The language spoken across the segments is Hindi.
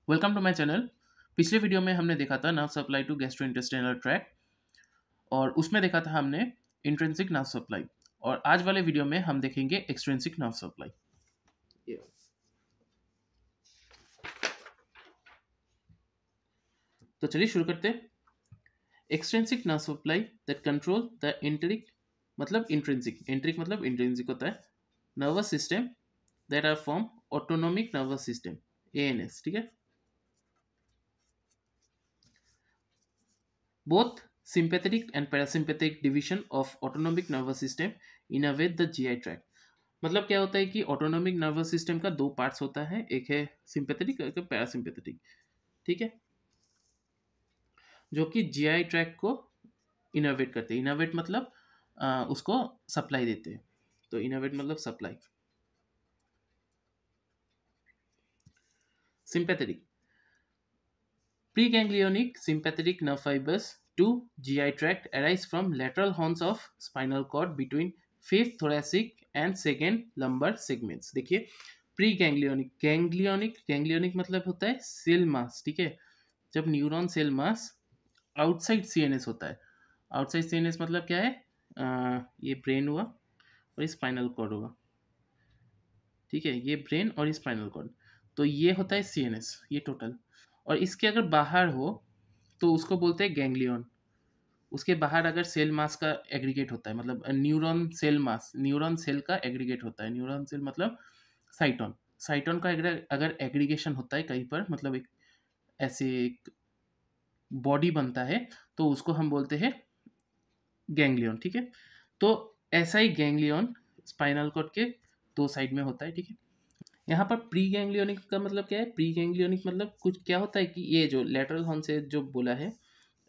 Welcome to my channel. पिछले वीडियो में हमने देखा था nerve supply to gastrointestinal tract और उसमें देखा था हमने इंट्रिंसिक नर्व सप्लाई। और आज वाले वीडियो में हम देखेंगे एक्सट्रिंसिक नर्व सप्लाई। तो चलिए शुरू करते हैं। Extrinsic nerve supply that control the enteric मतलब इंट्रिंसिक, एंटेरिक मतलब इंट्रिंसिक होता है, nervous system that are from autonomic nervous system ANS. ठीक है, both sympathetic and parasympathetic division of autonomic nervous system innervate the GI tract। मतलब क्या होता है कि ऑटोनोमिक नर्वस सिस्टम का दो पार्ट्स होता है, एक है सिंपैथेटिक एक है पैरासिम्पैथेटिक। ठीक है, जो कि जीआई ट्रैक्ट को इनर्वेट करते हैं। इनर्वेट मतलब उसको सप्लाई देते हैं। तो इनर्वेट मतलब supply. Sympathetic preganglionic sympathetic nerve fibers to GI tract arise from lateral horns of spinal cord between fifth thoracic and second lumbar segments। देखिए, प्री गैंग्लियोनिक, गैंग्लियोनिक मतलब होता है सेल मास। ठीक है, जब neuron cell mass outside CNS होता है। आउटसाइड सीएनएस मतलब क्या है? ये ब्रेन हुआ और स्पाइनल कॉर्ड होगा। ठीक है, ये ब्रेन और स्पाइनल कॉर्ड, तो ये होता है सीएनएस, ये टोटल। और इसके अगर बाहर हो तो उसको बोलते हैं गैंग्लियन। उसके बाहर अगर सेल मास का एग्रीगेट होता है, मतलब neuron cell mass, neuron cell का एग्रीगेट होता है। न्यूरॉन सेल मतलब साइटोन, साइटोन का अगर एग्रीगेशन होता है कहीं पर, मतलब एक ऐसे एक बॉडी बनता है, तो उसको हम बोलते हैं गैंग्लियन। ठीक है, तो ऐसा ही गैंग्लियन स्पाइनल कॉर्ड के दो साइड में होता है। ठीक है, यहाँ पर प्री गैंग्लियोनिक का मतलब क्या है? प्री गैंग्लियोनिक मतलब कुछ क्या होता है कि ये जो लेटरल हॉर्न से जो बोला है,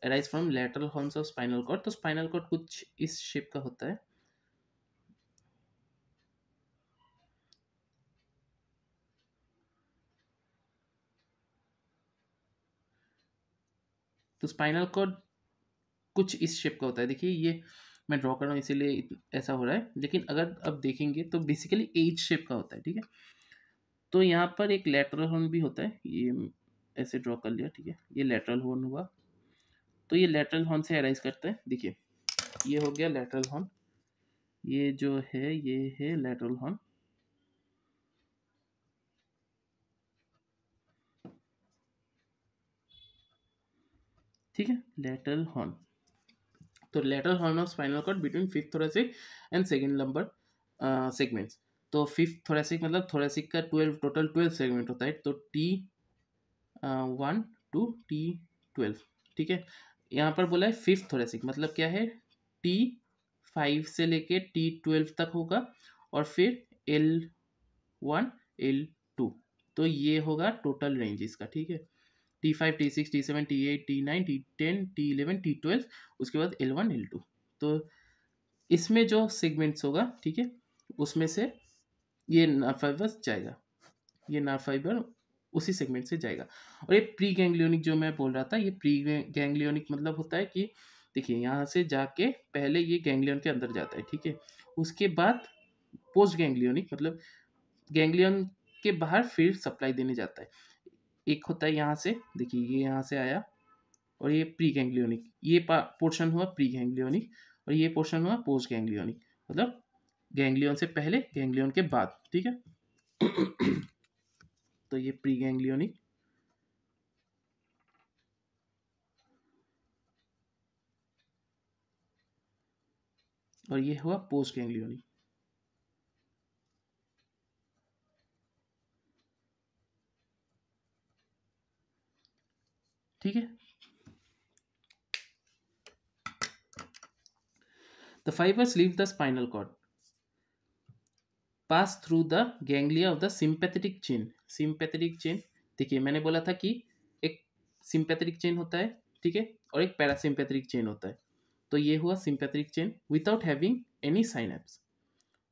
arise from lateral horns of spinal cord, तो स्पाइनल कॉर्ड कुछ इस शेप का होता है। तो स्पाइनल कॉर्ड कुछ इस शेप का होता है। देखिए, ये मैं ड्रॉ कर रहा हूँ इसीलिए ऐसा हो रहा है, लेकिन अगर अब देखेंगे तो बेसिकली एज शेप का होता है। ठीक है, तो यहाँ पर एक लेटरल हॉर्न भी होता है, ये ऐसे ड्रॉ कर लिया। ठीक है, ये लेटरल हॉर्न हुआ, तो ये लेटरल हॉर्न से अराइज करता है। देखिए, ये हो गया लेटरल हॉर्न, ये जो है ये है लेटरल हॉर्न। ठीक है, लेटरल हॉर्न, तो lateral horn of spinal cord between fifth thoracic and second lumbar segments. तो फिफ्थ थोरेसिक मतलब थोरेसिक का 12 टोटल 12 सेगमेंट होता है, तो T1 टू T12। ठीक है, यहाँ पर बोला है फिफ्थ थोरेसिक मतलब क्या है? T5 से लेके T12 तक होगा, और फिर L1 L2, तो ये होगा टोटल रेंज इसका। ठीक है, T5 T6 T7 T8 T9 T10 T11 T12, उसके बाद L1 L2। तो इसमें जो सेगमेंट्स होगा, ठीक है, उसमें से ये नर्व फाइबर जाएगा, ये नर्व फाइबर उसी सेगमेंट से जाएगा। और ये प्री गैंग्लियोनिक जो मैं बोल रहा था, ये प्री गैंग्लियोनिक मतलब होता है कि देखिए, यहाँ से जाके पहले ये गैंग्लियन के अंदर जाता है। ठीक है, उसके बाद पोस्ट गैंग्लियोनिक मतलब गैंग्लियन के बाहर फिर सप्लाई देने जाता है। एक होता है यहाँ से, देखिए ये यहाँ से आया, और ये प्री गैंग्लियोनिक, ये पोर्शन हुआ प्री गैंग्लियोनिक, और ये पोर्शन हुआ पोस्ट गैंग्लियोनिक, मतलब गैंग्लियन से पहले गैंग्लियन के बाद। ठीक है, तो ये प्री गैंग्लियोनिक, और ये हुआ पोस्ट गैंग्लियोनिक। ठीक है, the fibres leave the spinal cord, pass through the ganglia of the sympathetic chain. Sympathetic chain, देखिए मैंने बोला था कि एक सिंपैथेटिक चेन होता है, ठीक है, और एक पैरासिम्पैथेटिक चेन होता है। तो ये हुआ sympathetic chain without having any synapse,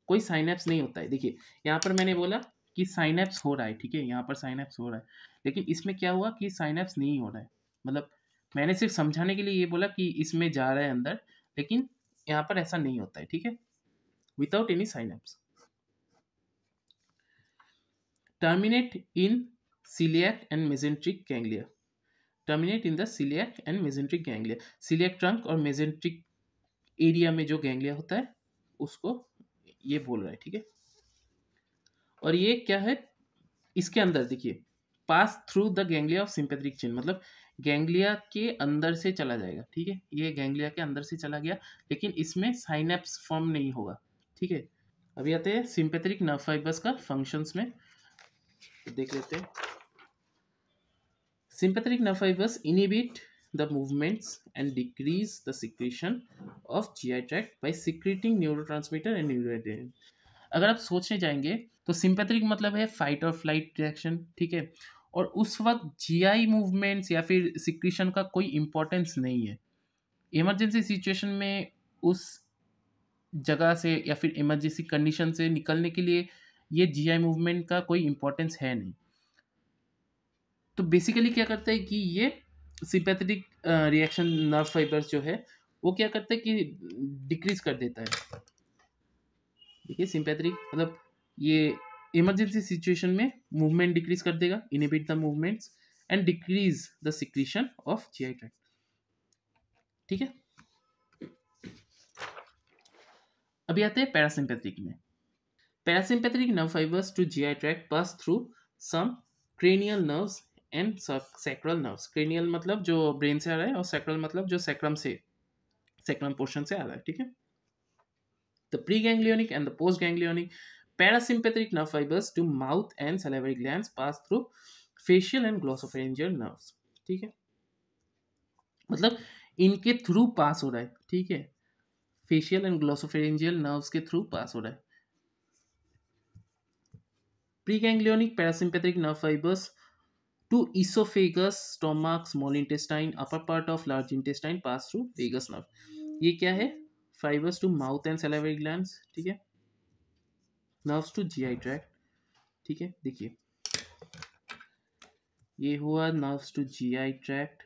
कोई साइनेप्स नहीं होता है। देखिए, यहाँ पर मैंने बोला कि साइनेप्स हो रहा है। ठीक है, यहाँ पर साइनेप्स हो रहा है, लेकिन इसमें क्या हुआ कि साइनेप्स नहीं हो रहा है। मतलब मैंने सिर्फ समझाने के लिए ये बोला कि इसमें जा रहा है अंदर, लेकिन यहाँ पर ऐसा नहीं होता है। ठीक है, without any synapse, terminate in celiac and mesenteric ganglia, terminate in the coeliac and mesenteric ganglia. Coeliac trunk और मेजेंट्रिक एरिया में जो गैंग्लिया होता है उसको ये बोल रहा है, ठीक है। और ये क्या है, इसके अंदर देखिए, पास through the ganglia of sympathetic chain, मतलब गैंग्लिया के अंदर से चला जाएगा, ठीक है। ये गैंग्लिया के अंदर से चला गया, लेकिन इसमें साइनेप्स फॉर्म नहीं होगा, ठीक है। अभी आते हैं सिंपैथेटिक नर्व फाइबर्स का फंक्शंस में, तो देख लेते हैं। Sympathetic nerve fibers inhibit the movements and decrease the secretion of GI tract by secreting neurotransmitter and neuroadrenaline। अगर आप सोचने जाएंगे तो सिंपैथेटिक मतलब है फाइट और फ्लाइट रिएक्शन, ठीक है। और उस वक्त जीआई मूवमेंट्स या फिर सिक्रीशन का कोई इंपॉर्टेंस नहीं है। इमरजेंसी सिचुएशन में उस जगह से या फिर इमरजेंसी कंडीशन से निकलने के लिए ये जीआई मूवमेंट का कोई इंपॉर्टेंस है नहीं। तो बेसिकली क्या करता है कि ये सिंपैथेटिक रिएक्शन नर्व फाइबर्स जो है वो क्या करता है कि डिक्रीज कर देता है। देखिए सिंपैथेटिक मतलब ये इमरजेंसी सिचुएशन में मूवमेंट डिक्रीज कर देगा, inhibit the movements and decrease the secretion of GI tract, ठीक है। अभी आते हैं पैरासिम्पैथेटिक में। Parasympathetic nerve fibres to GI tract pass through some cranial nerves and sacral nerves. Cranial मतलब जो ब्रेन से आ रहा है और सैक्रल मतलब जो सैक्रम पोर्शन से आ रहा है, ठीक है। The preganglionic and the postganglionic parasympathetic nerve fibers to mouth and salivary glands pass through facial and glossopharyngeal nerves, ठीक है। मतलब इनके थ्रू पास हो रहा है, ठीक है। फेशियल एंड ग्लोसोफेरेंजियल नर्व्स के थ्रू पास हो रहा है। Preganglionic parasympathetic nerve fibres to esophagus, stomach, small intestine, upper part of large intestine pass through vagus nerve। ये क्या है, fibres to mouth and salivary glands, ठीक है। नर्व्स टू जीआई ट्रैक्ट, ठीक है। देखिए ये हुआ नर्व्स टू जीआई ट्रैक्ट,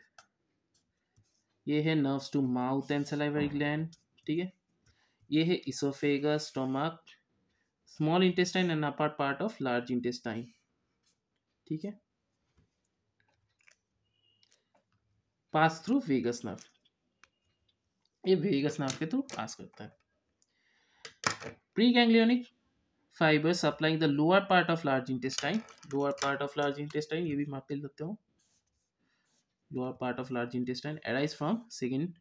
ये है nerves to mouth and salivary gland, ठीक है। ये है oesophagus, stomach, small intestine and upper part of large intestine, ठीक है। पास थ्रू वेगस नर्व, ये वेगस नर्व के थ्रू पास करता है। Preganglionic fibre supplying the lower part of large intestine, lower part of large intestine ये भी माप लेते हो, lower part of large intestine arise from second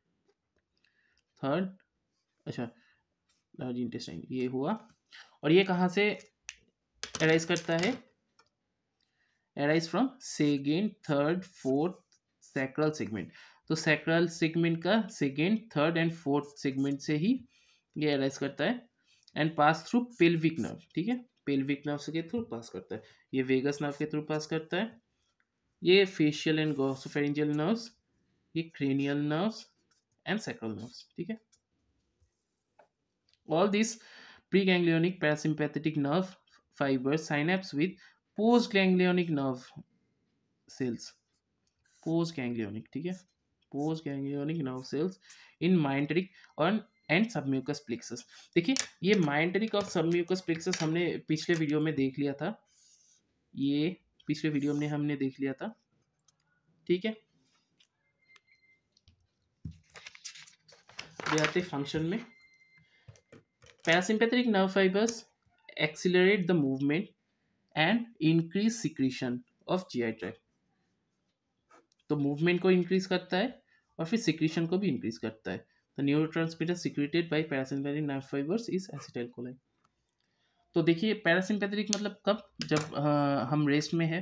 third, अच्छा लार्ज इंटेस्टाइन ये हुआ। और ये कहाँ से अराइज करता है, arise from second third fourth sacral segment. तो सैक्रल सेगमेंट का second third and fourth segment से ही ये अराइज करता है and pass through pelvic nerve, ठीक है। पेल्विक नर्व के थ्रू पास करता है, ये वेगस नर्व के थ्रू पास करता है, ये फेशियल एंड ग्लोसोफेरेंजियल नर्व्स, ये cranial nerves and sacral nerves, ठीक है। All this preganglionic parasympathetic nerve fibres synapse with post ganglionic nerve cells, post ganglionic, ठीक है। पोस्ट गैंग्लियोनिक नर्व सेल्स इन माइंटेरिक और एंड सबम्यूकस प्लेक्सस। देखिए ये माइंटेरिक और सबम्यूकस प्लेक्सस हमने पिछले वीडियो में देख लिया था, ये पिछले वीडियो में हमने देख लिया था, ठीक है। ये आते फंक्शन में। Parasympathetic nerve fibres accelerate the movement and increase secretion of GI tract. तो मूवमेंट को इंक्रीज करता है और फिर सिक्रीशन को भी इंक्रीज करता है। The neurotransmitter secreted by parasympathetic nerve fibres is acetylcholine. तो देखिए पैरासिम्पैथेटिक मतलब कब, जब हम रेस्ट में है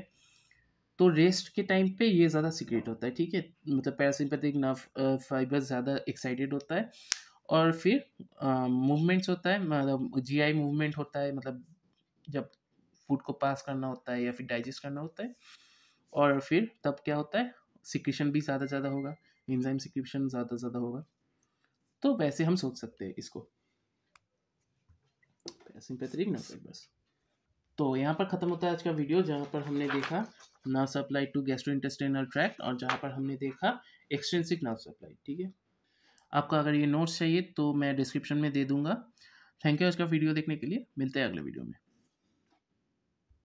तो रेस्ट के टाइम पे ये ज़्यादा सिक्रेट होता है, ठीक है। मतलब पैरासिम्पैथेटिक नर्व फाइबर ज़्यादा एक्साइटेड होता है और फिर मूवमेंट्स होता है, मतलब जीआई मूवमेंट होता है, मतलब जब फूड को पास करना होता है या फिर डाइजेस्ट करना होता है, और फिर तब क्या होता है, सिक्रीशन भी ज़्यादा होगा, एंजाइम सिक्रीशन ज़्यादा होगा। तो वैसे हम सोच सकते हैं इसको पैरासिम्पैथेटिक नर्व फाइबर्स। तो यहाँ पर ख़त्म होता है आज का वीडियो, जहाँ पर हमने देखा nerve supply to gastrointestinal tract और जहाँ पर हमने देखा एक्सट्रिंसिक नर्व सप्लाई, ठीक है। आपका अगर ये नोट्स चाहिए तो मैं डिस्क्रिप्शन में दे दूँगा। थैंक यू आज का वीडियो देखने के लिए, मिलते हैं अगले वीडियो में।